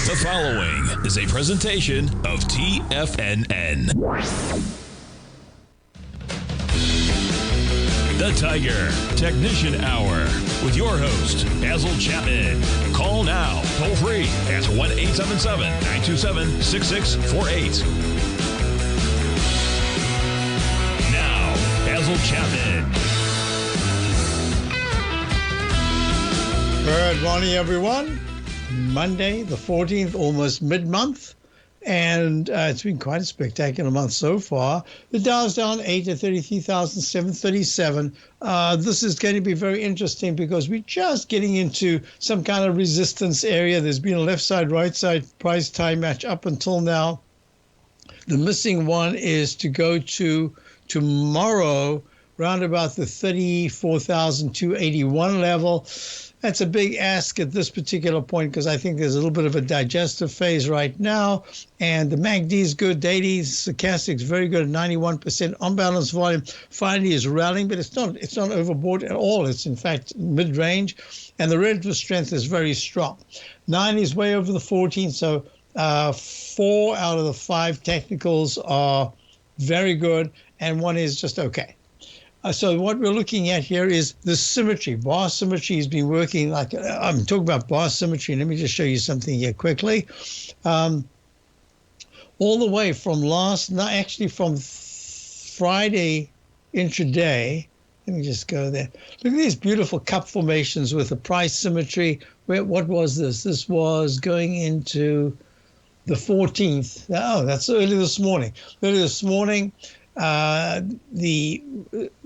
The following is a presentation of TFNN. The Tiger Technician Hour with your host, Basil Chapman. Call now, toll free at 1-877-927-6648. Now, Basil Chapman. Good morning, everyone. Monday, the 14th, almost mid-month, and it's been quite a spectacular month so far. The Dow's down 8 at 33,737. This is going to be very interesting because we're just getting into some kind of resistance area. There's been a left side, right side price time match up until now. The missing one is to go to tomorrow, round about the 34,281 level. That's a big ask at this particular point because I think there's a little bit of a digestive phase right now. And the MACD is good. Daily stochastics very good at 91%. On balance volume finally is rallying, but it's not overbought at all. It's in fact mid-range. And the relative strength is very strong. 9 is way over the 14, so 4 out of the 5 technicals are very good, and 1 is just okay. So what we're looking at here is the symmetry. Bar symmetry has been working like, I'm talking about bar symmetry. Let me just show you something here quickly. All the way from from Friday intraday. Let me just go there. Look at these beautiful cup formations with the price symmetry. What was this? This was going into the 14th. Oh, that's early this morning. The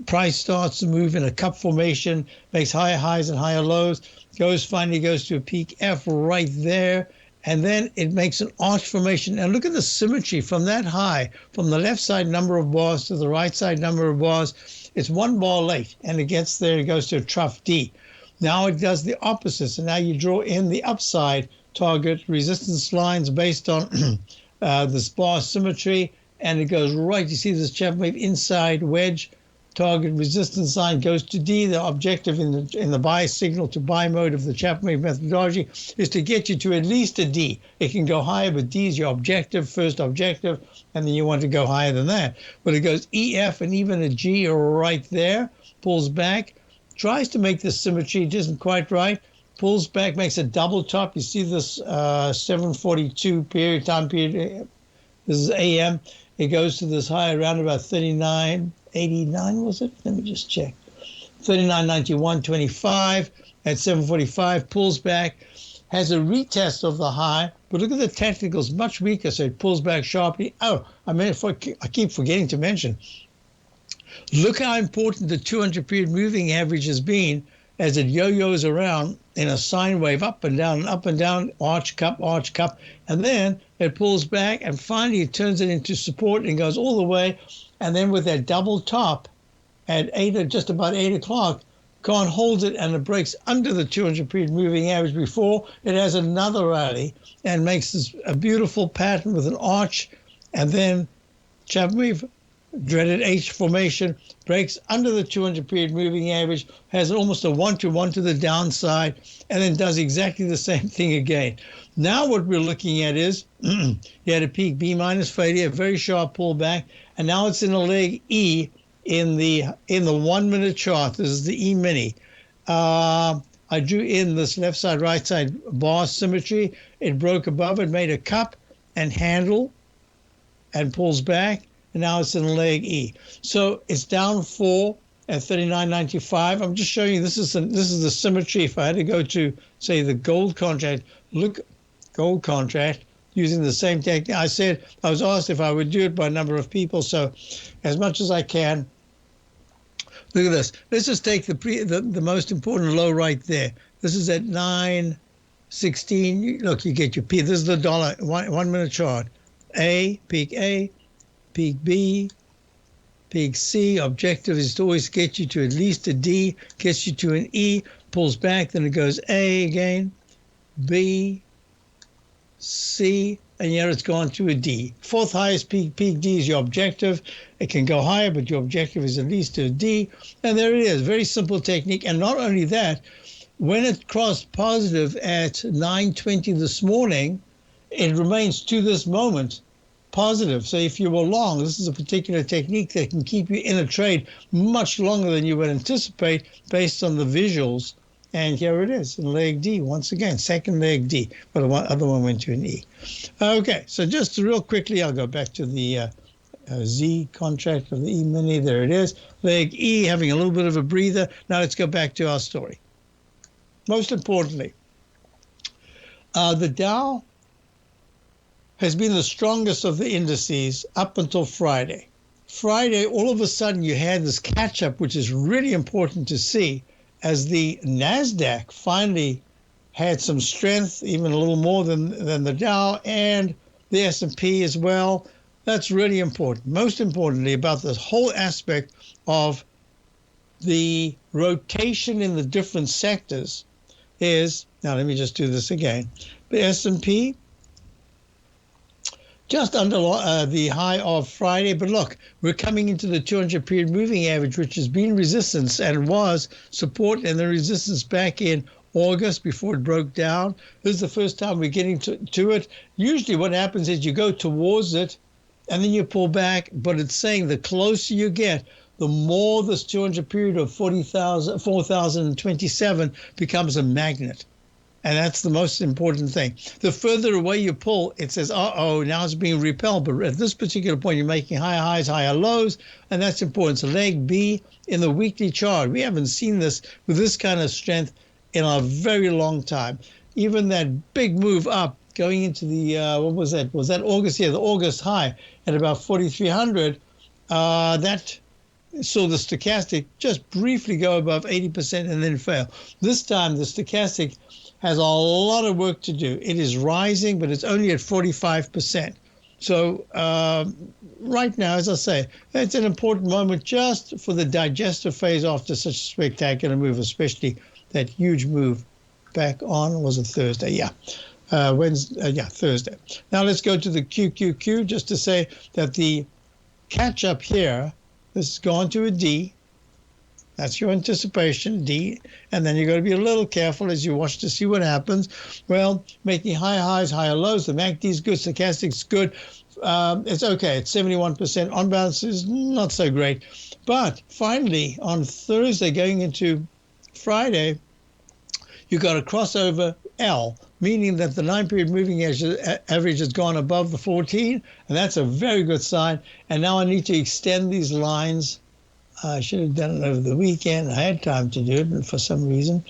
price starts to move in a cup formation, makes higher highs and higher lows, finally goes to a peak F right there, and then it makes an arch formation. And look at the symmetry from that high, from the left side number of bars to the right side number of bars. It's 1 bar late, and it gets there, it goes to a trough D. Now it does the opposite, so now you draw in the upside target resistance lines based on this bar symmetry, and it goes right. You see this Chapman wave inside wedge target resistance line goes to D. The objective in the buy signal to buy mode of the Chapman wave methodology is to get you to at least a D. It can go higher, but D is your first objective, and then you want to go higher than that. But it goes E, F, and even a G are right there, pulls back, tries to make this symmetry, it isn't quite right, pulls back, makes a double top. You see this 742 time period. This is AM. It goes to this high around about 39.89, was it? Let me just check. 39.91.25 at 7:45, pulls back, has a retest of the high, but look at the technicals, much weaker, so it pulls back sharply. Oh, I keep forgetting to mention. Look how important the 200-period moving average has been as it yo-yos around in a sine wave, up and down, arch cup, and then it pulls back, and finally it turns it into support and goes all the way, and then with that double top at just about 8 o'clock, can't hold it, and it breaks under the 200-period moving average before it has another rally and makes a beautiful pattern with an arch, and then Chapman wave, dreaded H formation, breaks under the 200-period moving average, has almost a 1-to-1 to the downside, and then does exactly the same thing again. Now what we're looking at is you had a peak B minus failure, a very sharp pullback, and now it's in a leg E in the 1 minute chart. This is the E mini. I drew in this left side, right side bar symmetry. It broke above it, made a cup and handle, and pulls back. And now it's in leg E. So it's down 4 at 39.95. I'm just showing you this is the symmetry. If I had to go to, say, the gold contract, look, gold contract, using the same technique. I was asked if I would do it by a number of people, so as much as I can. Look at this. Let's just take the most important low right there. This is at 9.16. Look, you get your P. This is the dollar 1 minute chart. Peak A, peak B, peak C. Objective is to always get you to at least a D, gets you to an E, pulls back, then it goes A again, B, C, and yet it's gone to a D. Fourth highest peak D is your objective. It can go higher, but your objective is at least to a D. And there it is, very simple technique. And not only that, when it crossed positive at 9:20 this morning, it remains to this moment positive. So if you were long, this is a particular technique that can keep you in a trade much longer than you would anticipate based on the visuals. And here it is in leg D once again, second leg D, but the other one went to an E. Okay, so just real quickly, I'll go back to the Z contract of the E-mini. There it is. Leg E having a little bit of a breather. Now let's go back to our story. Most importantly, the Dow has been the strongest of the indices up until Friday. Friday, all of a sudden, you had this catch-up, which is really important to see, as the NASDAQ finally had some strength, even a little more than the Dow, and the S&P as well. That's really important. Most importantly, about this whole aspect of the rotation in the different sectors is, now let me just do this again, the S&P just under the high of Friday. But look, we're coming into the 200-period moving average, which has been resistance and was support and then resistance back in August before it broke down. This is the first time we're getting to it. Usually what happens is you go towards it and then you pull back, but it's saying the closer you get, the more this 200-period of 4,027 becomes a magnet. And that's the most important thing. The further away you pull, it says, uh-oh, now it's being repelled. But at this particular point, you're making higher highs, higher lows, and that's important. So leg B in the weekly chart, we haven't seen this with this kind of strength in a very long time. Even that big move up going into the, what was that? Was that August? Yeah, the August high at about 4,300. That saw the stochastic just briefly go above 80% and then fail. This time, the stochastic has a lot of work to do. It is rising, but it's only at 45%. So right now, as I say, it's an important moment just for the digestive phase after such a spectacular move, especially that huge move back on, was it Thursday? Yeah. Thursday. Now let's go to the QQQ just to say that the catch up here, this has gone to a D. That's your anticipation, D. And then you've got to be a little careful as you watch to see what happens. Well, making higher highs, higher lows. The MACD is good. Stochastic's good. It's okay. It's 71%. On balance is not so great. But finally, on Thursday, going into Friday, you got a crossover L, meaning that the 9-period moving average has gone above the 14. And that's a very good sign. And now I need to extend these lines. I should have done it over the weekend. I had time to do it, but for some reason,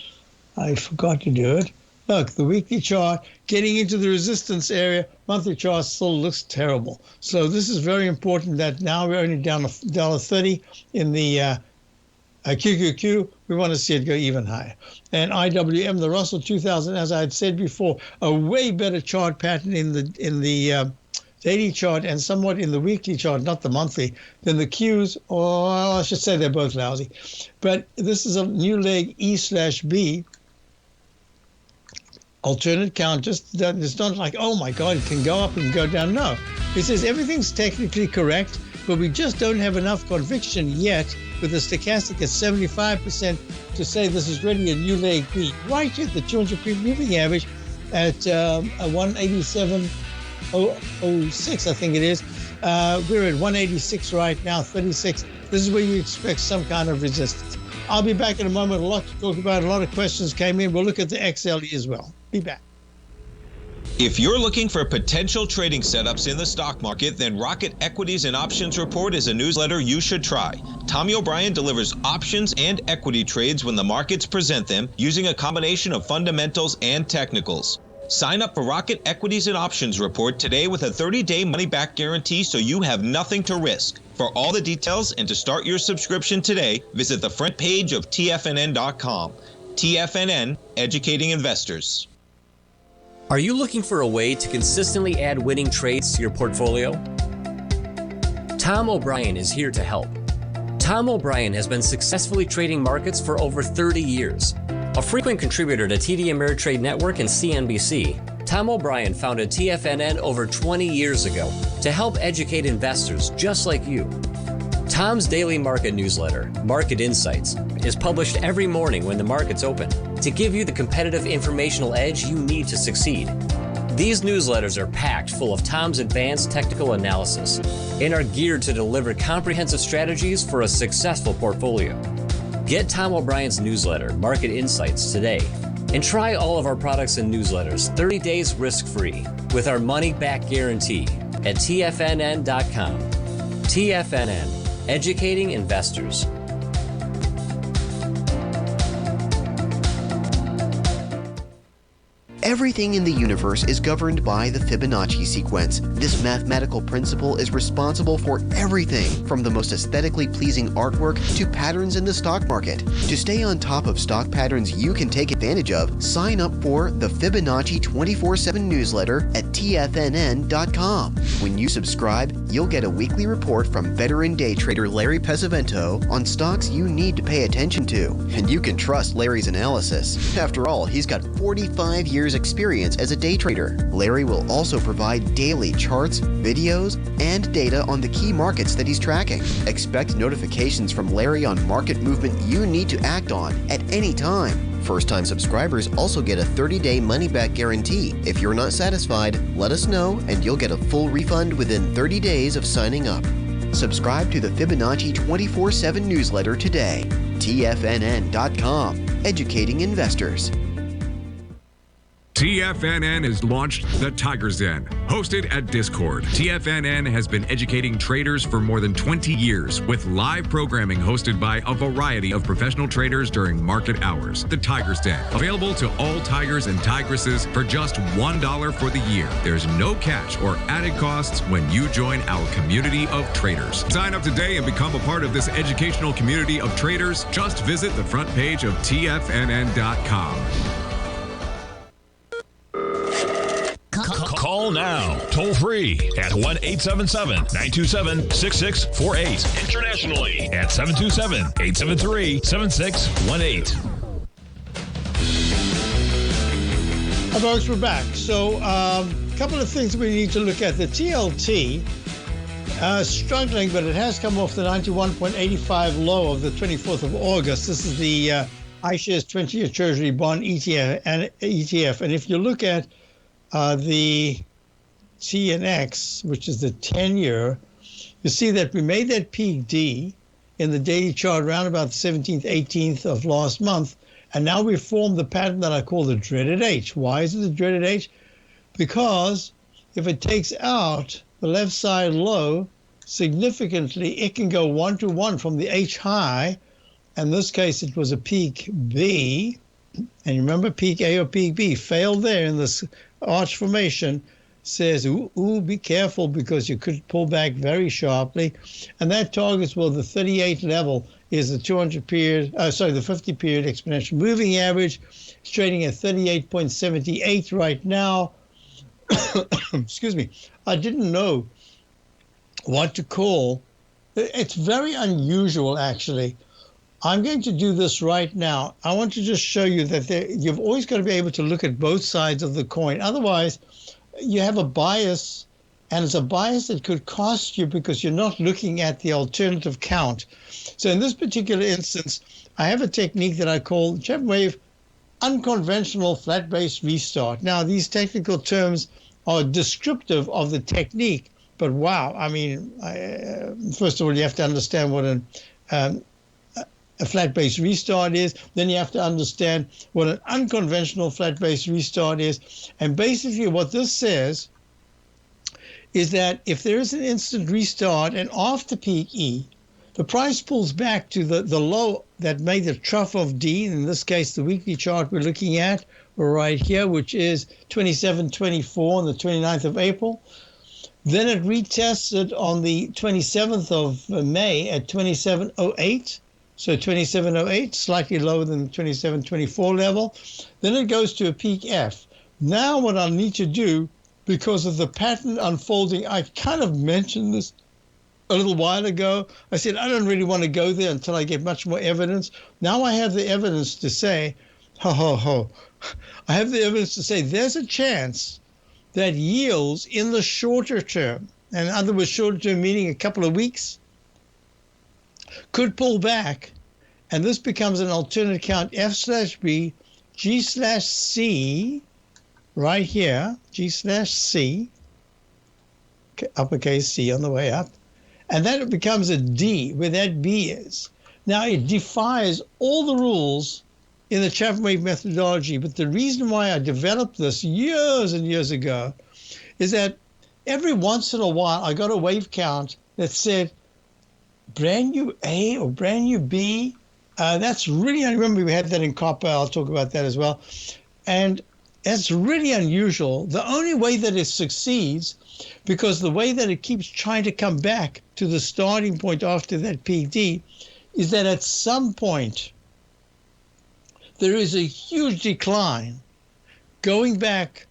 I forgot to do it. Look, the weekly chart, getting into the resistance area, monthly chart still looks terrible. So this is very important that now we're only down $1.30 in the QQQ. We want to see it go even higher. And IWM, the Russell 2000, as I had said before, a way better chart pattern in the daily chart and somewhat in the weekly chart, not the monthly, than the Qs, or I should say they're both lousy. But this is a new leg E/B, alternate count. It's not like, oh my God, it can go up and go down. No, it says everything's technically correct, but we just don't have enough conviction yet with the stochastic at 75% to say this is really a new leg B. Right at the 200-period moving average at a 187.06, I think it is. We're at 186 right now, 36. This is where you expect some kind of resistance. I'll be back in a moment. A lot to talk about. A lot of questions came in. We'll look at the XLE as well. Be back. If you're looking for potential trading setups in the stock market, then Rocket Equities and Options Report is a newsletter you should try. Tommy O'Brien delivers options and equity trades when the markets present them, using a combination of fundamentals and technicals. Sign up for Rocket Equities and Options Report today with a 30-day money-back guarantee so you have nothing to risk. For all the details and to start your subscription today, visit the front page of TFNN.com. TFNN, educating investors. Are you looking for a way to consistently add winning trades to your portfolio? Tom O'Brien is here to help. Tom O'Brien has been successfully trading markets for over 30 years. A frequent contributor to TD Ameritrade Network and CNBC, Tom O'Brien founded TFNN over 20 years ago to help educate investors just like you. Tom's daily market newsletter, Market Insights, is published every morning when the markets open to give you the competitive informational edge you need to succeed. These newsletters are packed full of Tom's advanced technical analysis and are geared to deliver comprehensive strategies for a successful portfolio. Get Tom O'Brien's newsletter, Market Insights, today, and try all of our products and newsletters 30 days risk-free with our money-back guarantee at TFNN.com. TFNN, educating investors. Everything in the universe is governed by the Fibonacci sequence. This mathematical principle is responsible for everything from the most aesthetically pleasing artwork to patterns in the stock market. To stay on top of stock patterns you can take advantage of, sign up for the Fibonacci 24/7 newsletter at TFNN.com. When you subscribe, you'll get a weekly report from veteran day trader Larry Pesavento on stocks you need to pay attention to. And you can trust Larry's analysis. After all, he's got 45 years experience as a day trader. Larry will also provide daily charts, videos, and data on the key markets that he's tracking. Expect notifications from Larry on market movement you need to act on at any time. First-time subscribers also get a 30-day money-back guarantee. If you're not satisfied, let us know and you'll get a full refund within 30 days of signing up. Subscribe to the Fibonacci 24/7 newsletter today. TFNN.com, educating investors. TFNN has launched the Tiger's Den. Hosted at Discord, TFNN has been educating traders for more than 20 years with live programming hosted by a variety of professional traders during market hours. The Tiger's Den, available to all tigers and tigresses for just $1 for the year. There's no catch or added costs when you join our community of traders. Sign up today and become a part of this educational community of traders. Just visit the front page of TFNN.com. Call now, toll free at 1-877-927-6648. Internationally at 727-873-7618. Hi, folks, we're back. So a couple of things we need to look at. The TLT struggling, but it has come off the 91.85 low of the 24th of August. This is the iShares 20-year Treasury bond ETF. And if you look at the TNX, which is the 10-year, you see that we made that peak D in the daily chart around about the 17th, 18th of last month, and now we formed the pattern that I call the dreaded H. Why is it the dreaded H? Because if it takes out the left side low significantly, it can go one-to-one from the H high. In this case, it was a peak B, and you remember peak A or peak B failed there in this arch formation. Says, ooh, be careful because you could pull back very sharply. And that targets, well, the 38 level is the 200 period, the 50 period exponential moving average. It's trading at 38.78 right now. Excuse me. I didn't know what to call. It's very unusual, actually. I'm going to do this right now. I want to just show you that you've always got to be able to look at both sides of the coin. Otherwise, you have a bias, and it's a bias that could cost you because you're not looking at the alternative count. So in this particular instance, I have a technique that I call Chapman wave unconventional flat base restart. Now, these technical terms are descriptive of the technique, but wow, I mean, first of all, you have to understand what a flat base restart is. Then you have to understand what an unconventional flat base restart is. And basically what this says is that if there is an instant restart and after peak E, the price pulls back to the low that made the trough of D, in this case, the weekly chart we're looking at right here, which is 27.24 on the 29th of April. Then it retests it on the 27th of May at 27.08. So 27.08, slightly lower than the 27.24 level. Then it goes to a peak F. Now what I need to do, because of the pattern unfolding, I kind of mentioned this a little while ago. I said, I don't really want to go there until I get much more evidence. Now I have the evidence to say, I have the evidence to say there's a chance that yields in the shorter term, and in other words, shorter term meaning a couple of weeks, could pull back, and this becomes an alternate count F/B, G/C, right here, G/C, uppercase C on the way up, and then it becomes a D where that B is. Now it defies all the rules in the Chapman wave methodology, but the reason why I developed this years and years ago is that every once in a while I got a wave count that said brand new A or brand new B. That's really, I remember we had that in copper. I'll talk about that as well. And that's really unusual. The only way that it succeeds, because the way that it keeps trying to come back to the starting point after that peak D, is that at some point there is a huge decline going back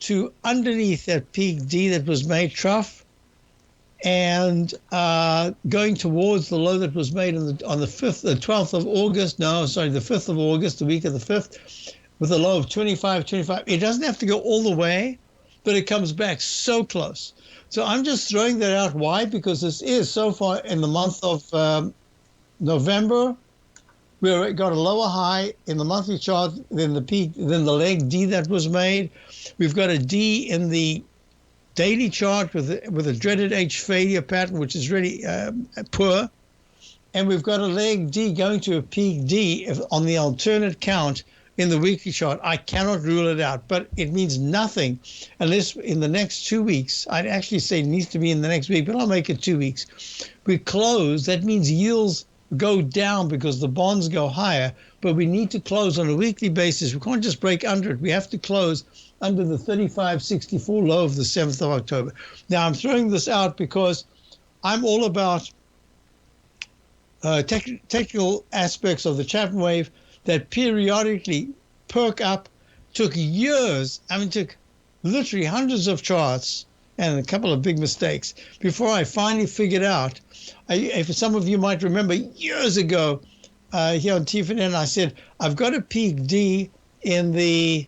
to underneath that peak D that was made trough, and going towards the low that was made on the 12th of August. No, sorry, the 5th of August, the week of the 5th, with a low of 25. It doesn't have to go all the way, but it comes back so close. So I'm just throwing that out. Why? Because this is so far in the month of November, we got a lower high in the monthly chart than the peak, than the leg D that was made. We've got a D in the daily chart with a dreaded H failure pattern, which is really poor. And we've got a leg D going to a peak D on the alternate count in the weekly chart. I cannot rule it out, but it means nothing unless in the next 2 weeks, I'd actually say it needs to be in the next week, but I'll make it 2 weeks. We close, that means yields go down because the bonds go higher, but we need to close on a weekly basis. We can't just break under it. We have to close under the 35.64 low of the 7th of October. Now, I'm throwing this out because I'm all about technical aspects of the Chapman wave that periodically perk up. Took years, took literally hundreds of charts and a couple of big mistakes before I finally figured out. If some of you might remember, years ago here on TFNN, I said, I've got a peak D in the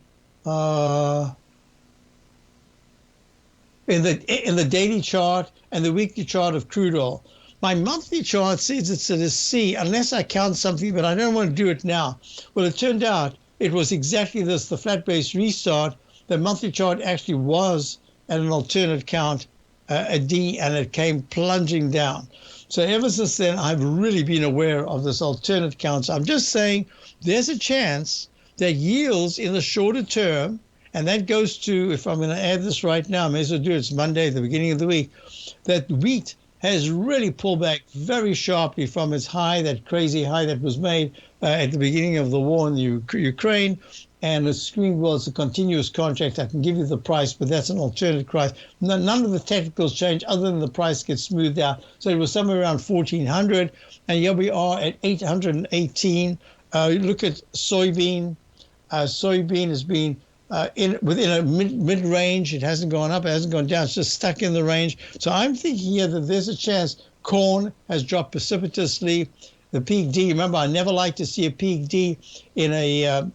daily chart and the weekly chart of crude oil. My monthly chart says it's at a C unless I count something, but I don't want to do it now. Well, it turned out it was exactly this, the flat base restart. The monthly chart actually was at an alternate count, a D, and it came plunging down. So ever since then, I've really been aware of this alternate count. So I'm just saying there's a chance that yields in the shorter term, and that goes to, if I'm going to add this right now, I may as well do it, it's Monday, the beginning of the week, that wheat has really pulled back very sharply from its high, that crazy high that was made at the beginning of the war in the Ukraine. And the screen was a continuous contract. I can give you the price, but that's an alternate price. None of the technicals change other than the price gets smoothed out. So it was somewhere around 1,400, and here we are at 818. Look at soybean. Soybean has been within a mid-range. It hasn't gone up, it hasn't gone down. It's just stuck in the range. So I'm thinking here that there's a chance corn has dropped precipitously. The peak D, remember, I never like to see a peak D in a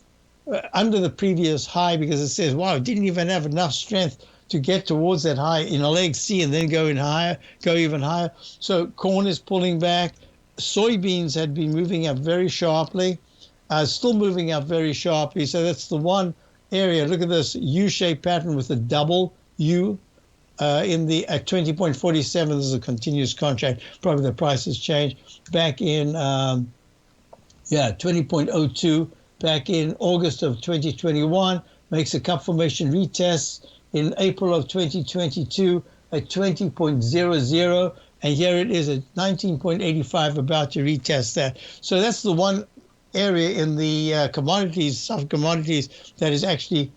under the previous high, because it says, wow, it didn't even have enough strength to get towards that high in a leg C and then go even higher. So corn is pulling back. Soybeans had been moving up very sharply, still moving up very sharply. So that's the one area. Look at this U-shaped pattern with a double U at 20.47. This is a continuous contract. Probably the price has changed. Back in 20.02. Back in August of 2021, makes a cup formation retest in April of 2022 at 20.00, and here it is at 19.85, about to retest that. So that's the one area in the commodities, soft commodities, that is actually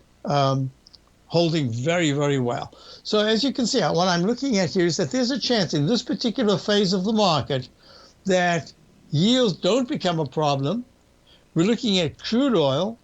holding very, very well. So as you can see, what I'm looking at here is that there's a chance in this particular phase of the market that yields don't become a problem. We're looking at crude oil,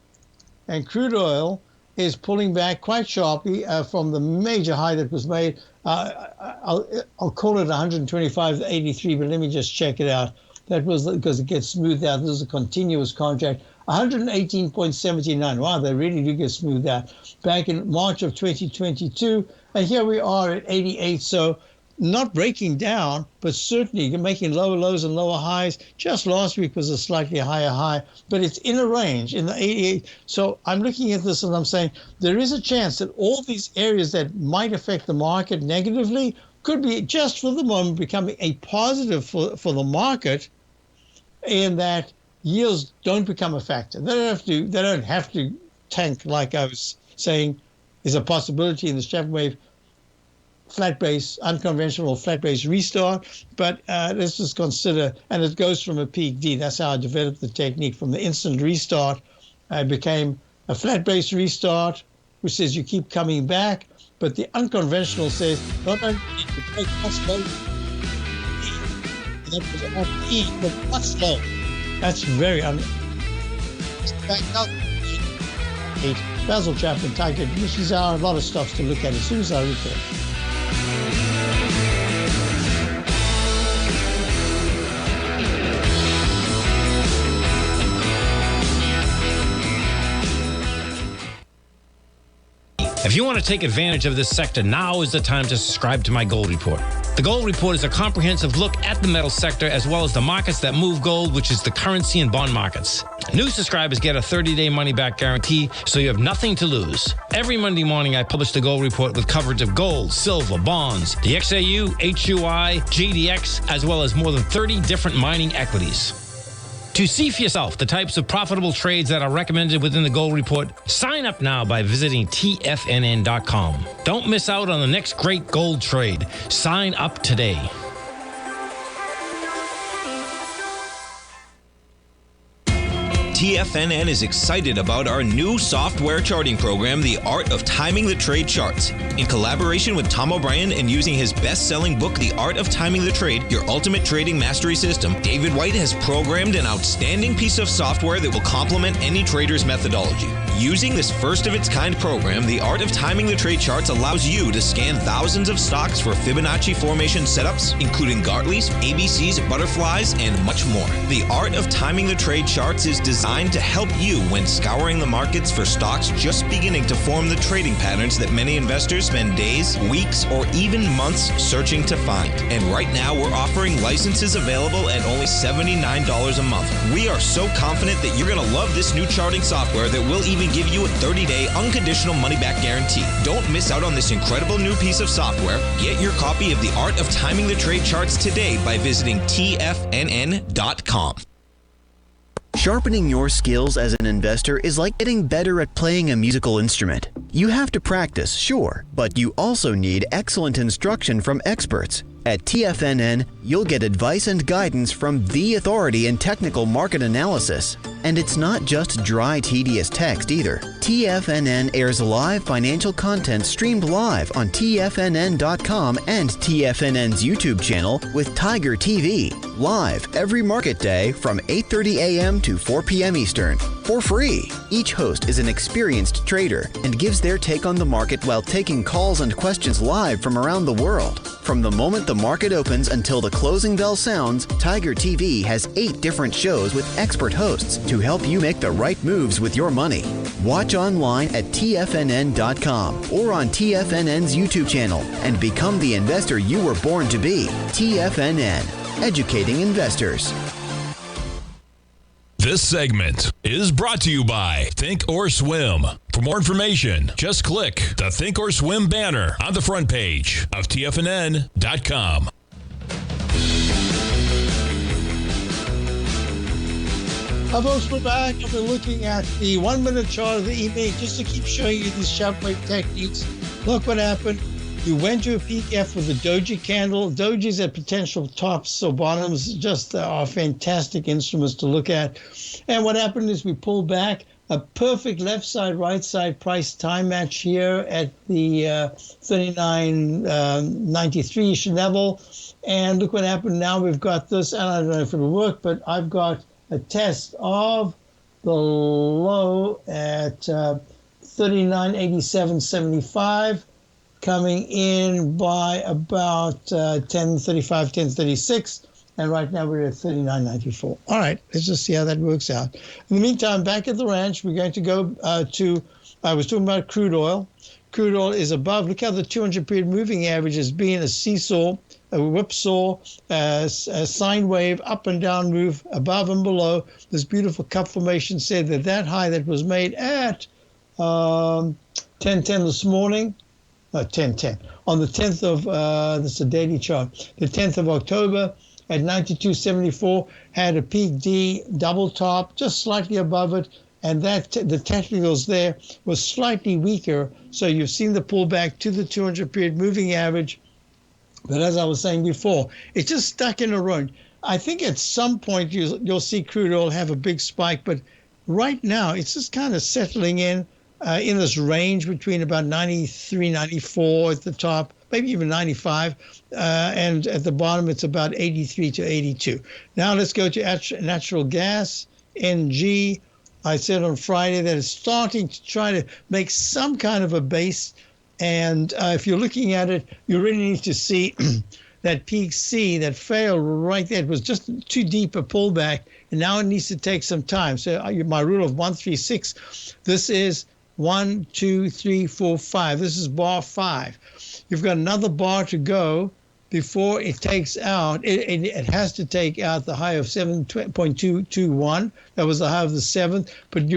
and crude oil is pulling back quite sharply from the major high that was made. I'll call it 125.83, but let me just check it out. That was because it gets smoothed out. This is a continuous contract. 118.79. Wow, they really do get smoothed out. Back in March of 2022, and here we are at 88. So not breaking down, but certainly making lower lows and lower highs. Just last week was a slightly higher high, but it's in a range in the 88. So I'm looking at this and I'm saying there is a chance that all these areas that might affect the market negatively could be just for the moment becoming a positive for the market, in that yields don't become a factor. They don't have to tank, like I was saying is a possibility in this Chapman wave flat base, unconventional flat base restart. But let's just consider, and it goes from a peak D. That's how I developed the technique. From the instant restart, it became a flat base restart, which says you keep coming back. But the unconventional says not only need to break much lower, that was off E, but much lower. That's very back up. Basil, Chapman, Tiger, this is a lot of stuff to look at as soon as I record. If you want to take advantage of this sector, now is the time to subscribe to my Gold Report. The Gold Report is a comprehensive look at the metal sector as well as the markets that move gold, which is the currency and bond markets. New subscribers get a 30-day money-back guarantee, so you have nothing to lose. Every Monday morning, I publish the Gold Report with coverage of gold, silver, bonds, the XAU, HUI, GDX, as well as more than 30 different mining equities. To see for yourself the types of profitable trades that are recommended within the Gold Report, sign up now by visiting TFNN.com. Don't miss out on the next great gold trade. Sign up today. TFNN is excited about our new software charting program, The Art of Timing the Trade Charts. In collaboration with Tom O'Brien and using his best-selling book, The Art of Timing the Trade, Your Ultimate Trading Mastery System, David White has programmed an outstanding piece of software that will complement any trader's methodology. Using this first-of-its-kind program, The Art of Timing the Trade Charts allows you to scan thousands of stocks for Fibonacci formation setups, including Gartley's, ABC's, Butterflies, and much more. The Art of Timing the Trade Charts is designed to help you when scouring the markets for stocks just beginning to form the trading patterns that many investors spend days, weeks, or even months searching to find. And right now, we're offering licenses available at only $79 a month. We are so confident that you're going to love this new charting software that will even give you a 30-day unconditional money-back guarantee. Don't miss out on this incredible new piece of software. Get your copy of The Art of Timing the Trade Charts today by visiting TFNN.com. Sharpening your skills as an investor is like getting better at playing a musical instrument. You have to practice, sure, but you also need excellent instruction from experts. At TFNN, you'll get advice and guidance from the authority in technical market analysis. And it's not just dry, tedious text either. TFNN airs live financial content streamed live on TFNN.com and TFNN's YouTube channel with Tiger TV, live every market day from 8:30 a.m. to 4 p.m. Eastern, for free. Each host is an experienced trader and gives their take on the market while taking calls and questions live from around the world. From the moment the market opens until the closing bell sounds, Tiger TV has 8 different shows with expert hosts to help you make the right moves with your money. Watch online at TFNN.com or on TFNN's YouTube channel and become the investor you were born to be. TFNN, educating investors. This segment is brought to you by Thinkorswim. For more information, just click the Thinkorswim banner on the front page of TFNN.com. Folks, we're back. I've been looking at the 1-minute chart of the E-mini just to keep showing you these sharp wave techniques. Look what happened. You went to a peak F with a doji candle. Dojis at potential tops or bottoms just are fantastic instruments to look at. And what happened is we pulled back. A perfect left side, right side price time match here at the 39.93-ish level. And look what happened. Now we've got this, and I don't know if it'll work, but I've got a test of the low at 39.8775. Coming in by about 10.35, 10.36, and right now we're at 39.94. All right, let's just see how that works out. In the meantime, back at the ranch, we're going to go to, I was talking about crude oil. Crude oil is above, look how the 200-period moving average has been a seesaw. a whipsaw, a sine wave, up and down move, above and below. This beautiful cup formation said that high that was made at 10:10 this morning, 10:10, on the 10th of, this is a daily chart, the 10th of October at 92.74, had a peak D double top, just slightly above it, and that the technicals there was slightly weaker. So you've seen the pullback to the 200 period moving average. But as I was saying before, it's just stuck in a range. I think at some point you'll see crude oil have a big spike, but right now it's just kind of settling in this range between about 93, 94 at the top, maybe even 95, and at the bottom it's about 83 to 82. Now let's go to natural gas, NG. I said on Friday that it's starting to try to make some kind of a base. And if you're looking at it, you really need to see that peak C that failed right there. It was just too deep a pullback, and now it needs to take some time. So my rule of 136, this is 1, 2, 3, 4, 5. This is bar 5. You've got another bar to go before it takes out. It has to take out the high of 7.221. That was the high of the 7th. But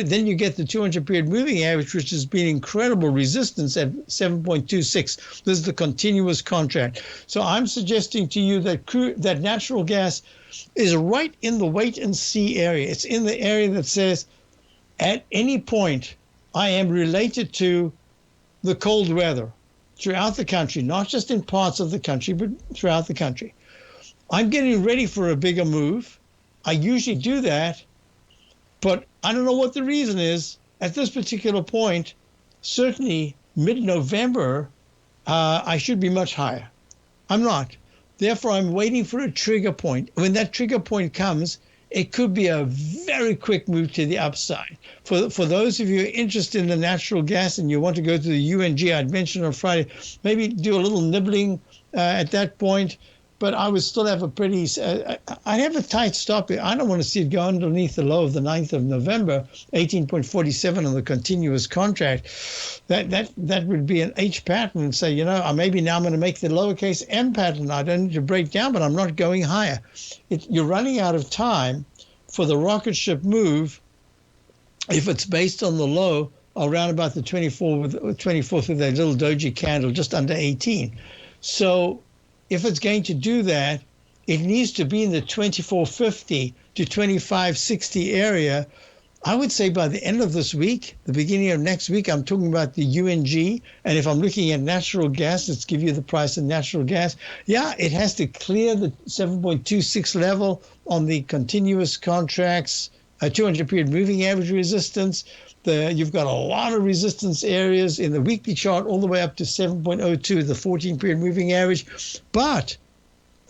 then you get the 200 period moving average, which has been incredible resistance at 7.26. This is the continuous contract. So I'm suggesting to you that natural gas is right in the wait and see area. It's in the area that says at any point I am related to the cold weather throughout the country, not just in parts of the country, but throughout the country. I'm getting ready for a bigger move. I usually do that, but I don't know what the reason is. At this particular point, certainly mid-November, I should be much higher. I'm not. Therefore, I'm waiting for a trigger point. When that trigger point comes, it could be a very quick move to the upside. For those of you interested in the natural gas and you want to go to the UNG, I'd mentioned on Friday, maybe do a little nibbling at that point. But I would still have I have a tight stop here. I don't want to see it go underneath the low of the 9th of November, 18.47 on the continuous contract. That would be an H pattern and say, maybe now I'm going to make the lowercase m pattern. I don't need to break down, but I'm not going higher. You're running out of time for the rocket ship move if it's based on the low around about the 24th with that little doji candle just under 18. So if it's going to do that, it needs to be in the 2450 to 2560 area. I would say by the end of this week, the beginning of next week, I'm talking about the UNG. And if I'm looking at natural gas, let's give you the price of natural gas. Yeah, it has to clear the 7.26 level on the continuous contracts, 200 period moving average resistance. You've got a lot of resistance areas in the weekly chart all the way up to 7.02, the 14-period moving average. But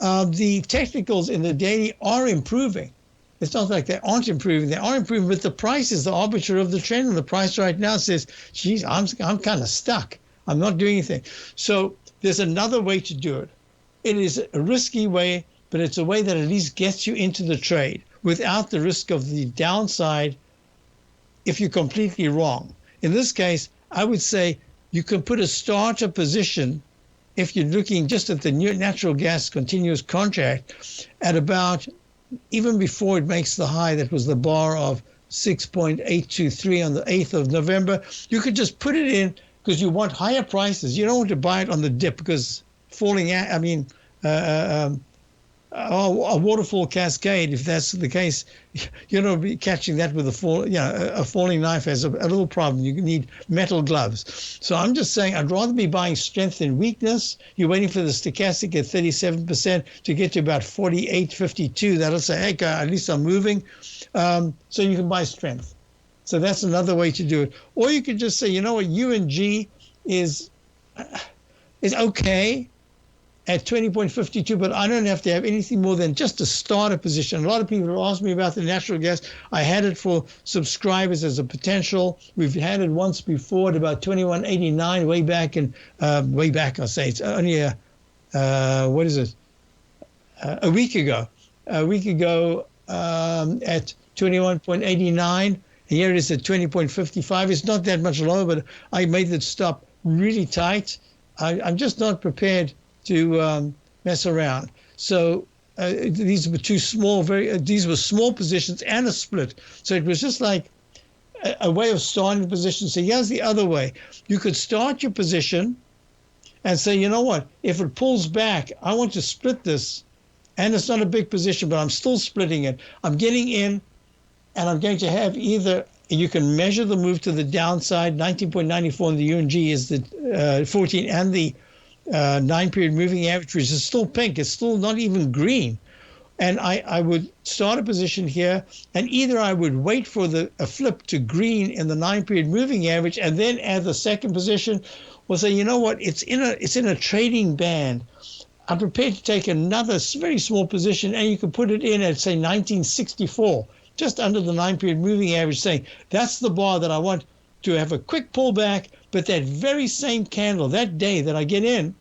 the technicals in the daily are improving. It's not like they aren't improving. They are improving, but the price is the arbiter of the trend. And the price right now says, geez, I'm kind of stuck. I'm not doing anything. So there's another way to do it. It is a risky way, but it's a way that at least gets you into the trade without the risk of the downside if you're completely wrong. In this case, I would say you can put a starter position if you're looking just at the new natural gas continuous contract at about, even before it makes the high, that was the bar of 6.823 on the 8th of November, you could just put it in because you want higher prices. You don't want to buy it on the dip because a waterfall cascade, if that's the case, you're not be catching that with a falling knife has a little problem. You need metal gloves. So I'm just saying I'd rather be buying strength than weakness. You're waiting for the stochastic at 37% to get to about 48.52. That'll say, hey, at least I'm moving. So you can buy strength. So that's another way to do it. Or you could just say, you know what, UNG is okay at 20.52, but I don't have to have anything more than just a starter position. A lot of people have asked me about the natural gas. I had it for subscribers as a potential. We've had it once before at about 21.89 way back, I'll say it's only a week ago. A week ago at 21.89. Here it is at 20.55. It's not that much lower, but I made it stop really tight. I'm just not prepared to mess around. So these were two small, these were small positions and a split. So it was just like a way of starting the position. So here's the other way. You could start your position and say, you know what, if it pulls back, I want to split this. And it's not a big position, but I'm still splitting it. I'm getting in, and I'm going to have either, you can measure the move to the downside. 19.94 in the UNG is the 14, and the 9-period moving average, which is still pink. It's still not even green. And I would start a position here, and either I would wait for a flip to green in the 9-period moving average and then add the second position, or say, you know what, it's in a trading band. I'm prepared to take another very small position, and you can put it in at, say, 1964, just under the 9-period moving average, saying that's the bar that I want to have a quick pullback, but that very same candle, that day that I get in,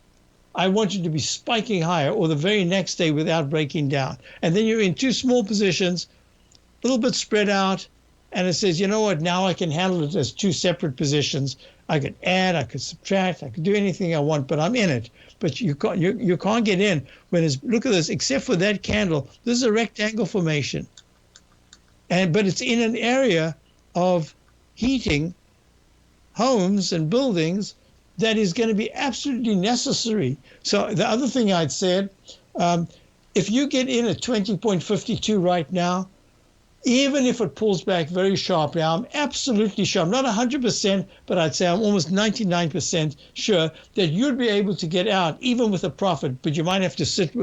I want you to be spiking higher, or the very next day without breaking down. And then you're in two small positions, a little bit spread out, and it says, you know what, now I can handle it as two separate positions. I could add, I could subtract, I could do anything I want, but I'm in it. But you can't get in when it's, look at this, except for that candle, this is a rectangle formation. But it's in an area of heating homes and buildings that is going to be absolutely necessary. So the other thing I'd said, if you get in at 20.52 right now, even if it pulls back very sharply, I'm absolutely sure, I'm not 100%, but I'd say I'm almost 99% sure that you'd be able to get out even with a profit, but you might have to sit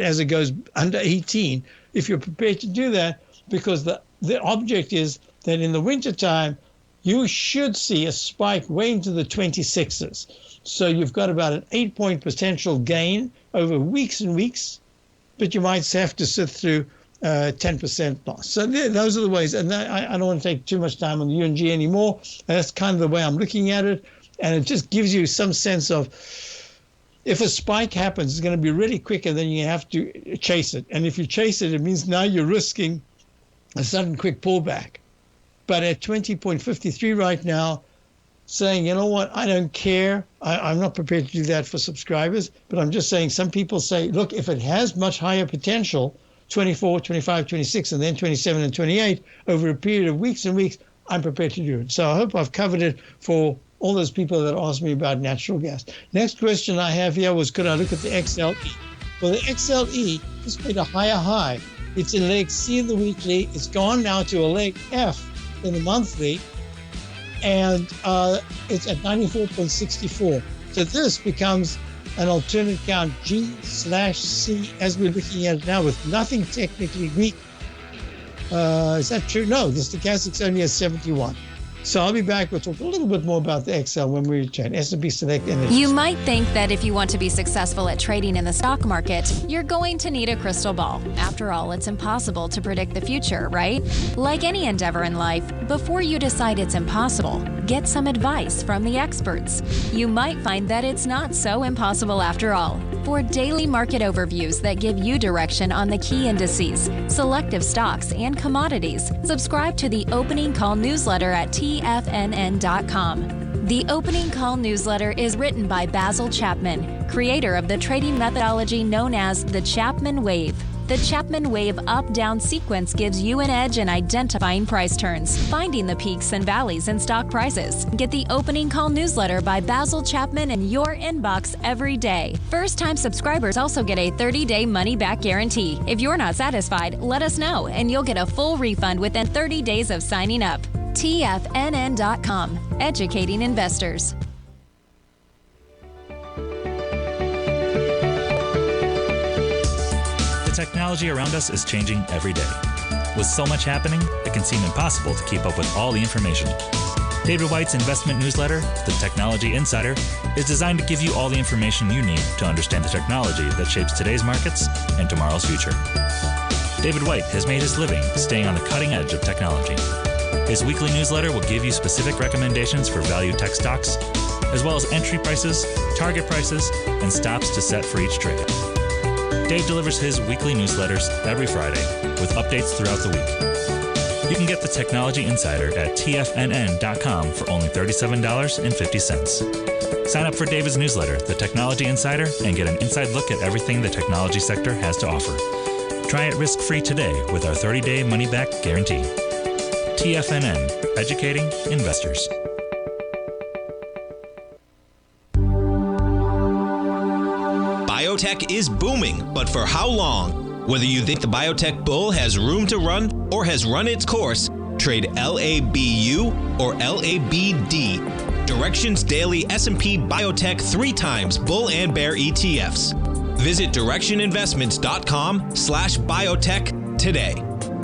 as it goes under 18 if you're prepared to do that, because the object is that in the wintertime, you should see a spike way into the 26s. So you've got about an 8-point potential gain over weeks and weeks, but you might have to sit through 10% loss. So those are the ways. And I don't want to take too much time on the UNG anymore. That's kind of the way I'm looking at it. And it just gives you some sense of, if a spike happens, it's going to be really quick, and then you have to chase it. And if you chase it, it means now you're risking a sudden quick pullback. But at 20.53 right now, saying, you know what, I don't care. I'm not prepared to do that for subscribers, but I'm just saying, some people say, look, if it has much higher potential, 24, 25, 26, and then 27 and 28 over a period of weeks and weeks, I'm prepared to do it. So I hope I've covered it for all those people that asked me about natural gas. Next question I have here was, could I look at the XLE? Well, the XLE just made a higher high. It's in leg C in the weekly. It's gone now to a leg F in the monthly, and it's at 94.64. So this becomes an alternate count G/C as we're looking at it now, with nothing technically weak. Is that true? No, the stochastic's only at 71. So I'll be back. We'll talk a little bit more about the XL when we return. S&P Select Energy. You might think that if you want to be successful at trading in the stock market, you're going to need a crystal ball. After all, it's impossible to predict the future, right? Like any endeavor in life, before you decide it's impossible, get some advice from the experts. You might find that it's not so impossible after all. For daily market overviews that give you direction on the key indices, selective stocks, and commodities, subscribe to the Opening Call newsletter at TFNN.com. The Opening Call newsletter is written by Basil Chapman, creator of the trading methodology known as the Chapman Wave. The Chapman Wave up-down sequence gives you an edge in identifying price turns, finding the peaks and valleys in stock prices. Get the Opening Call newsletter by Basil Chapman in your inbox every day. First-time subscribers also get a 30-day money-back guarantee. If you're not satisfied, let us know, and you'll get a full refund within 30 days of signing up. TFNN.com, educating investors. Technology around us is changing every day. With so much happening, it can seem impossible to keep up with all the information. David White's investment newsletter, The Technology Insider, is designed to give you all the information you need to understand the technology that shapes today's markets and tomorrow's future. David White has made his living staying on the cutting edge of technology. His weekly newsletter will give you specific recommendations for value tech stocks, as well as entry prices, target prices, and stops to set for each trade. Dave delivers his weekly newsletters every Friday with updates throughout the week. You can get the Technology Insider at TFNN.com for only $37.50. Sign up for David's newsletter, The Technology Insider, and get an inside look at everything the technology sector has to offer. Try it risk-free today with our 30-day money-back guarantee. TFNN, educating investors. Biotech is booming, but for how long? Whether you think the biotech bull has room to run or has run its course, trade LABU or LABD. Direction's daily S&P Biotech 3 times bull and bear ETFs. Visit directioninvestments.com/biotech today.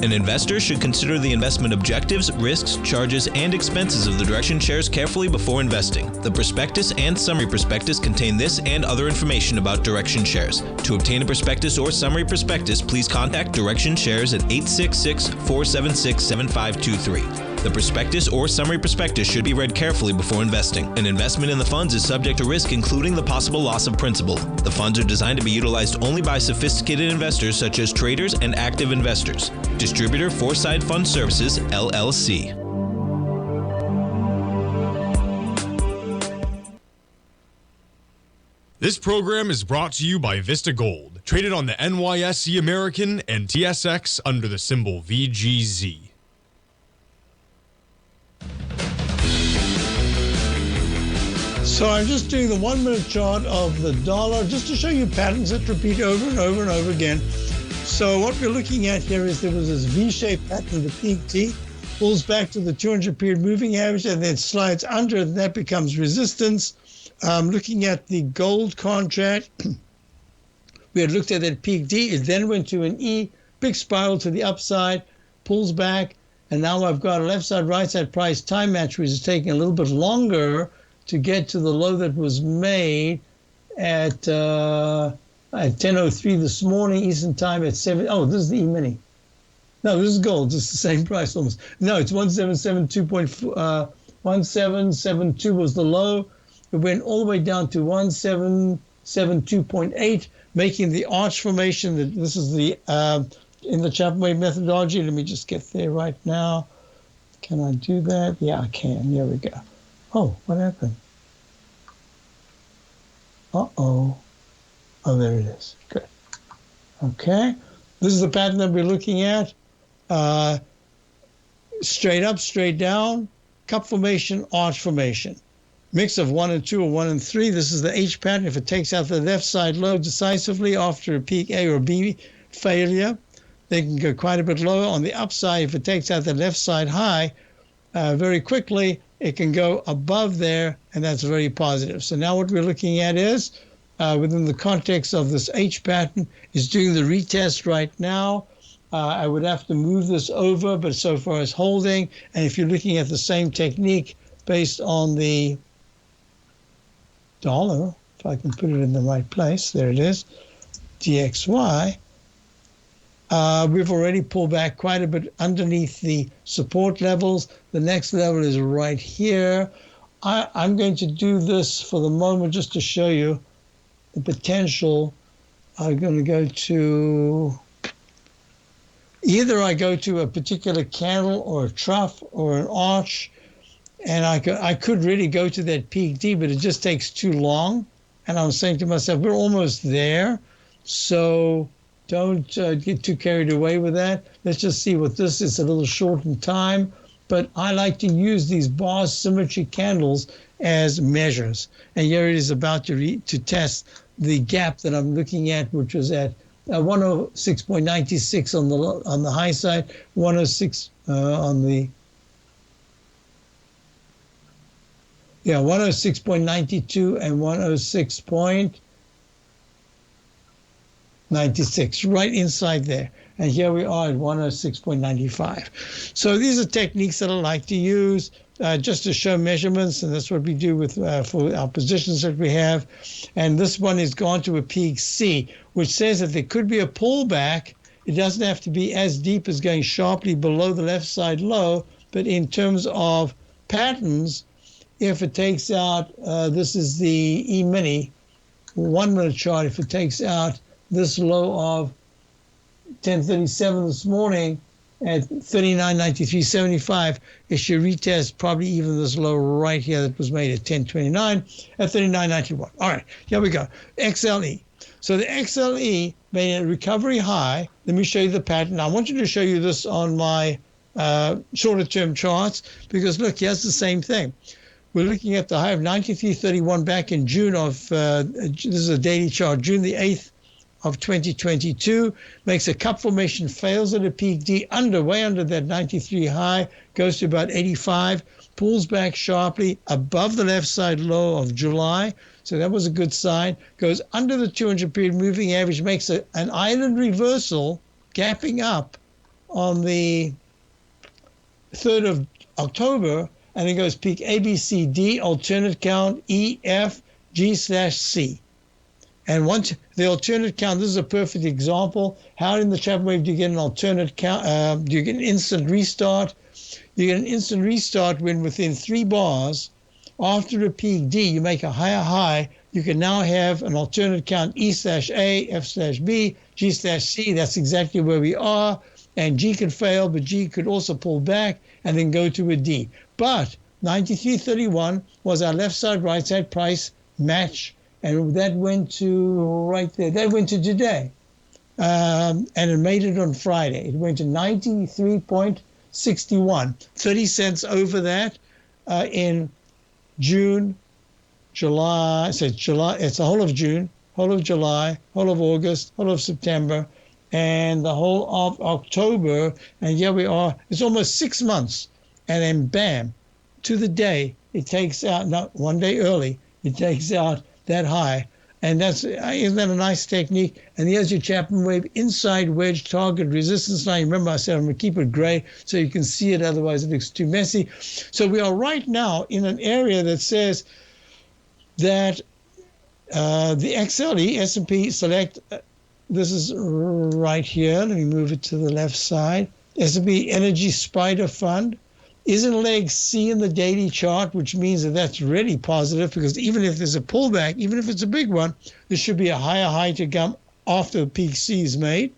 An investor should consider the investment objectives, risks, charges, and expenses of the Direction shares carefully before investing. The prospectus and summary prospectus contain this and other information about Direction shares. To obtain a prospectus or summary prospectus, please contact Direction shares at 866-476-7523. The prospectus or summary prospectus should be read carefully before investing. An investment in the funds is subject to risk, including the possible loss of principal. The funds are designed to be utilized only by sophisticated investors such as traders and active investors. Distributor Foreside Fund Services, LLC. This program is brought to you by Vista Gold, traded on the NYSE American and TSX under the symbol VGZ. So I'm just doing the 1 minute chart of the dollar just to show you patterns that repeat over and over and over again. So what we're looking at here is there was this V-shaped pattern, the peak T, pulls back to the 200 period moving average and then slides under it, and that becomes resistance. Looking at the gold contract, we had looked at that peak D, it then went to an E, big spiral to the upside, pulls back, and now I've got a left side, right side price time match, which is taking a little bit longer to get to the low that was made at 10:03 this morning Eastern time at 7. Oh, this is the E-mini. No, this is gold. It's the same price almost. No, it's 1772 was the low. It went all the way down to 1772.8, making the arch formation. This is the in the Chapman wave methodology. Let me just get there right now. Can I do that? Yeah, I can. Here we go. Oh, what happened? Uh-oh. Oh, there it is. Good. Okay. This is the pattern that we're looking at. Straight up, straight down, cup formation, arch formation. Mix of 1 and 2 or 1 and 3. This is the H pattern. If it takes out the left side low decisively after a peak A or B failure, they can go quite a bit lower. On the upside, if it takes out the left side high very quickly, it can go above there, and that's very positive. So now what we're looking at is, within the context of this H pattern, is doing the retest right now. I would have to move this over, but so far as holding. And if you're looking at the same technique based on the dollar, if I can put it in the right place, there it is, DXY, we've already pulled back quite a bit underneath the support levels. The next level is right here. I'm going to do this for the moment just to show you the potential. I'm going to go to, either I go to a particular candle or a trough or an arch, and I could really go to that peak D, but it just takes too long. And I'm saying to myself, we're almost there, so don't get too carried away with that. Let's just see what this is. A little short in time, but I like to use these bar symmetry candles as measures. And here it is about to test the gap that I'm looking at, which was at 106.96 on the high side, 106 on the 106.92 and 106.96, right inside there. And here we are at 106.95. So these are techniques that I like to use just to show measurements, and that's what we do with for our positions that we have. And this one has gone to a peak C, which says that there could be a pullback. It doesn't have to be as deep as going sharply below the left side low, but in terms of patterns, if it takes out, this is the E-mini 1 minute chart, if it takes out this low of 10:37 this morning, at 39.93.75. It should retest probably even this low right here that was made at 10.29 at 39.91. All right, here we go. XLE. So the XLE made a recovery high. Let me show you the pattern. I want you to show you this on my shorter term charts, because look, here's the same thing. We're looking at the high of 93.31 back in June of, this is a daily chart, June the 8th of 2022, makes a cup formation, fails at a peak D, way under that 93 high, goes to about 85, pulls back sharply above the left side low of July. So that was a good sign. Goes under the 200 period moving average, makes an island reversal, gapping up on the 3rd of October, and then goes peak A, B, C, D, alternate count, E, F, G/C. And once the alternate count, this is a perfect example. How in the Chapman wave do you get an alternate count? Do you get an instant restart? You get an instant restart when within 3 bars, after a peak D, you make a higher high. You can now have an alternate count E/A, F/B, G/C. That's exactly where we are. And G could fail, but G could also pull back and then go to a D. But 93.31 was our left side, right side price match. And that went to right there. That went to today. And it made it on Friday. It went to 93.61. 30 cents over that in June, July. So it's July. It's the whole of June, whole of July, whole of August, whole of September, and the whole of October. And here we are. It's almost 6 months. And then bam, to the day, it takes out, not one day early, it takes out that high. And that's, isn't that a nice technique? And here's your Chapman wave inside wedge target resistance line. Remember I said I'm going to keep it gray so you can see it, otherwise it looks too messy. So we are right now in an area that says that the XLE, S&P Select, this is right here. Let me move it to the left side. S&P Energy Spider Fund is in leg C in the daily chart, which means that that's really positive, because even if there's a pullback, even if it's a big one, there should be a higher high to come after peak C is made.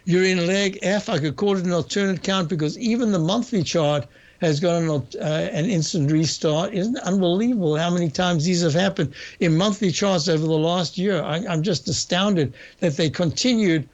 You're in leg F. I could call it an alternate count, because even the monthly chart has got an instant restart. Isn't it unbelievable how many times these have happened in monthly charts over the last year? I'm just astounded that they continued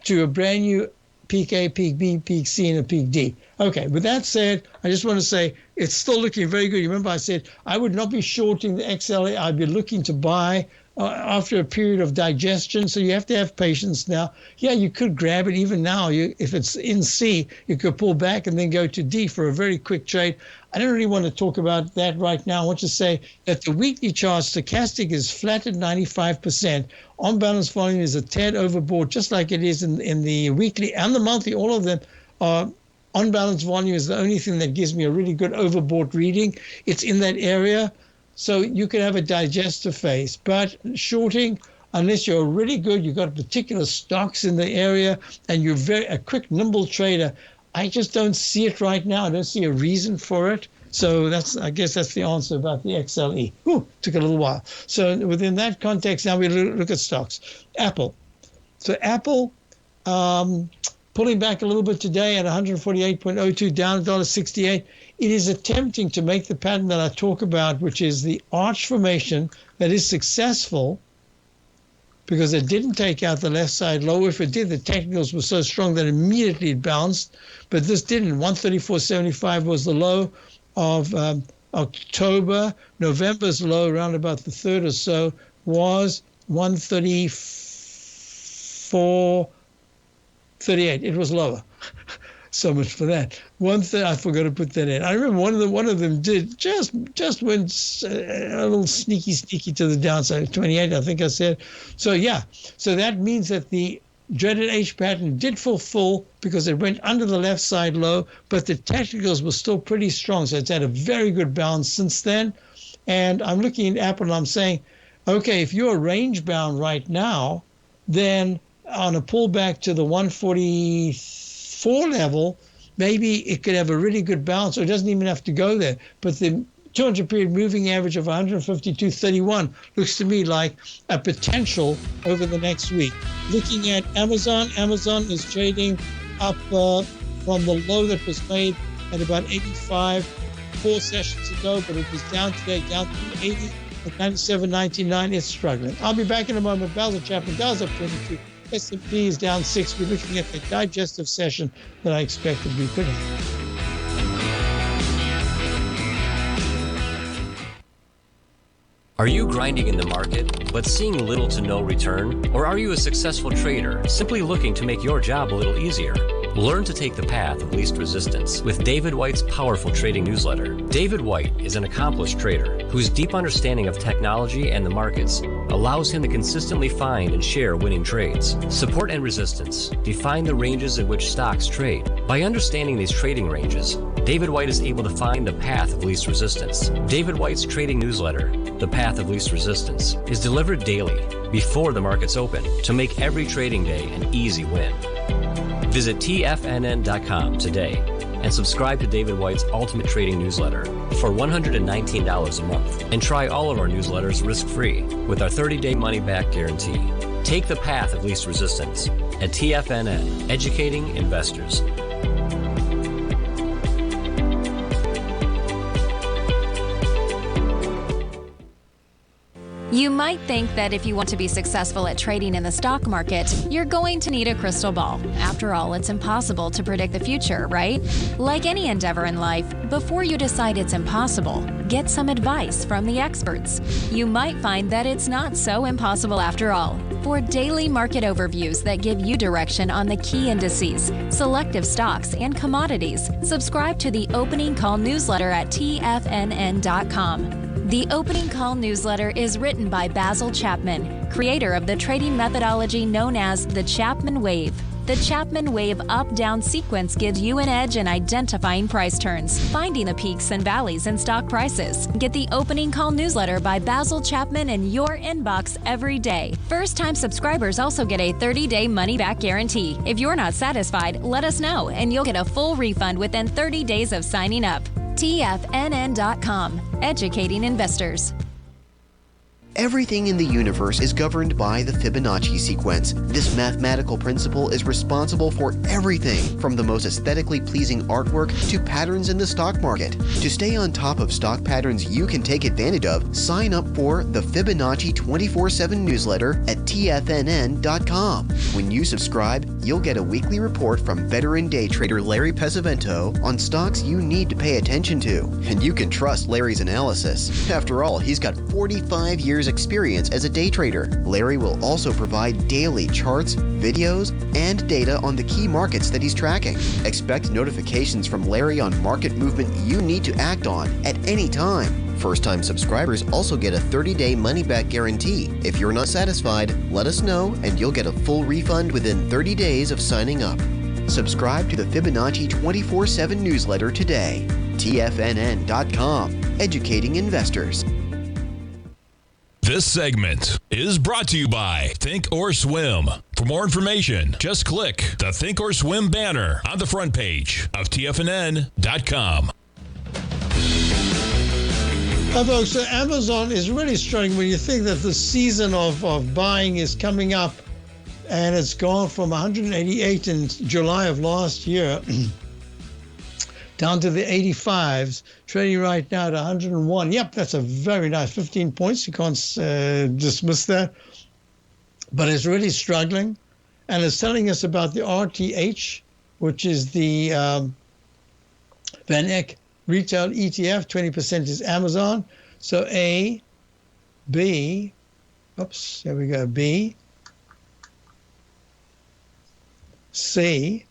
to a brand new peak A, peak B, peak C, and a peak D. Okay, with that said, I just want to say it's still looking very good. You remember I said I would not be shorting the XLE. I'd be looking to buy after a period of digestion. So you have to have patience now. Yeah, you could grab it even now. If it's in C, you could pull back and then go to D for a very quick trade. I don't really want to talk about that right now. I want to say that the weekly chart, stochastic, is flat at 95%. On balance volume is a tad overbought, just like it is in the weekly and the monthly. All of them are on balance volume is the only thing that gives me a really good overbought reading. It's in that area. So you can have a digestive phase. But shorting, unless you're really good, you've got particular stocks in the area, and you're a quick, nimble trader, I just don't see it right now. I don't see a reason for it. So I guess that's the answer about the XLE. Ooh, took a little while. So within that context, now we look at stocks. Apple. So Apple, pulling back a little bit today at 148.02, down $1.68. It is attempting to make the pattern that I talk about, which is the arch formation that is successful, because it didn't take out the left side low. If it did, the technicals were so strong that immediately it bounced. But this didn't. 134.75 was the low of October. November's low, around about the 3rd or so, was 134.38. It was lower. So much for that. One thing I forgot to put that in. I remember one of them did just went a little sneaky to the downside. 28, I think I said. So yeah. So that means that the dreaded H pattern did fulfill, because it went under the left side low, but the technicals were still pretty strong. So it's had a very good bounce since then. And I'm looking at Apple and I'm saying, okay, if you're range bound right now, then on a pullback to the 144 level, maybe it could have a really good bounce, or it doesn't even have to go there. But the 200 period moving average of 152.31 looks to me like a potential over the next week. Looking at Amazon is trading up from the low that was made at about 85 4 sessions ago, but it was down today, down to 80 at 97.99. It's struggling. I'll be back in a moment. Basil Chapman, Dow's up 22. S&P is down 6. We're looking at the digestive session that I expect to be pretty. Are you grinding in the market, but seeing little to no return? Or are you a successful trader, simply looking to make your job a little easier? Learn to take the path of least resistance with David White's powerful trading newsletter. David White is an accomplished trader whose deep understanding of technology and the markets allows him to consistently find and share winning trades. Support and resistance define the ranges in which stocks trade. By understanding these trading ranges, David White is able to find the path of least resistance. David White's trading newsletter, The Path of Least Resistance, is delivered daily before the markets open to make every trading day an easy win. Visit TFNN.com today and subscribe to David White's Ultimate Trading Newsletter for $119 a month. And try all of our newsletters risk-free with our 30-day money-back guarantee. Take the path of least resistance at TFNN, educating investors. You might think that if you want to be successful at trading in the stock market, you're going to need a crystal ball. After all, it's impossible to predict the future, right? Like any endeavor in life, before you decide it's impossible, get some advice from the experts. You might find that it's not so impossible after all. For daily market overviews that give you direction on the key indices, selective stocks, and commodities, subscribe to the Opening Call newsletter at TFNN.com. The Opening Call newsletter is written by Basil Chapman, creator of the trading methodology known as the Chapman Wave. The Chapman Wave up-down sequence gives you an edge in identifying price turns, finding the peaks and valleys in stock prices. Get the Opening Call newsletter by Basil Chapman in your inbox every day. First-time subscribers also get a 30-day money-back guarantee. If you're not satisfied, let us know, and you'll get a full refund within 30 days of signing up. TFNN.com, educating investors. Everything in the universe is governed by the Fibonacci sequence. This mathematical principle is responsible for everything from the most aesthetically pleasing artwork to patterns in the stock market. To stay on top of stock patterns you can take advantage of, sign up for the Fibonacci 24/7 newsletter at TFNN.com. When you subscribe, you'll get a weekly report from veteran day trader Larry Pesavento on stocks you need to pay attention to. And you can trust Larry's analysis. After all, he's got 45 years experience as a day trader. Larry will also provide daily charts, videos, and data on the key markets that he's tracking. Expect notifications from Larry on market movement you need to act on at any time. First-time subscribers also get a 30-day money-back guarantee. If you're not satisfied, let us know and you'll get a full refund within 30 days of signing up. Subscribe to the Fibonacci 24/7 newsletter today. TFNN.com, educating investors. This segment is brought to you by Thinkorswim. For more information, just click the Thinkorswim banner on the front page of TFNN.com. Folks, so Amazon is really struggling when you think that the season of buying is coming up, and it's gone from 188 in July of last year down to the 85s, trading right now at 101. Yep, that's a very nice 15 points. You can't dismiss that. But it's really struggling. And it's telling us about the RTH, which is the Van Eck Retail ETF. 20% is Amazon. So A, B, oops, there we go, B, C,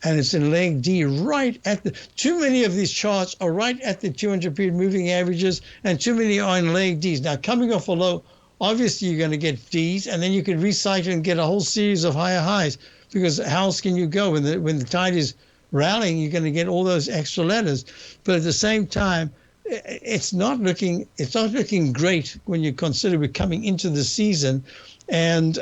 and it's in leg D right at the, too many of these charts are right at the 200 period moving averages, and too many are in leg Ds. Now, coming off a low, obviously you're going to get Ds, and then you can recycle and get a whole series of higher highs, because how else can you go when the tide is rallying? You're going to get all those extra letters. But at the same time, it's not looking great when you consider we're coming into the season. And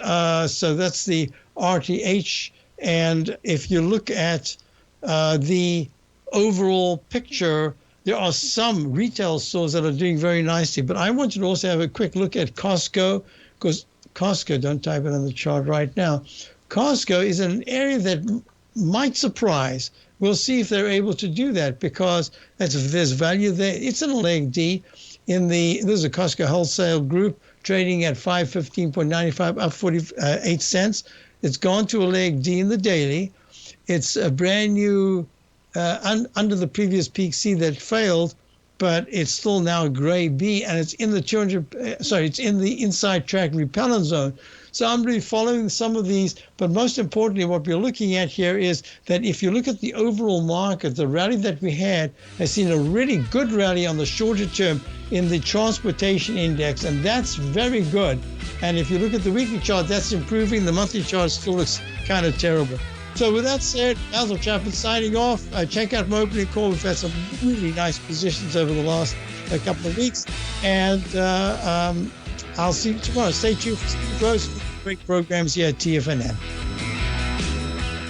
so that's the RTH. And if you look at the overall picture, there are some retail stores that are doing very nicely. But I want you to also have a quick look at Costco, because Costco, don't type it on the chart right now. Costco is an area that might surprise. We'll see if they're able to do that, because there's value there. It's in a leg D. There's a Costco wholesale group trading at 515.95, up 48 cents. It's gone to a leg D in the daily. It's a brand new under the previous peak C that failed, but it's still now a gray B, and it's in the it's in the inside track repellent zone. So I'm really following some of these, but most importantly, what we're looking at here is that if you look at the overall market, the rally that we had has seen a really good rally on the shorter term in the transportation index, and that's very good. And if you look at the weekly chart, that's improving. The monthly chart still looks kind of terrible. So with that said, Basil Chapman signing off. Check out my opening call. We've had some really nice positions over the last couple of weeks. And I'll see you tomorrow. Stay tuned for Steve Rhodes. Great programs here at TFNN.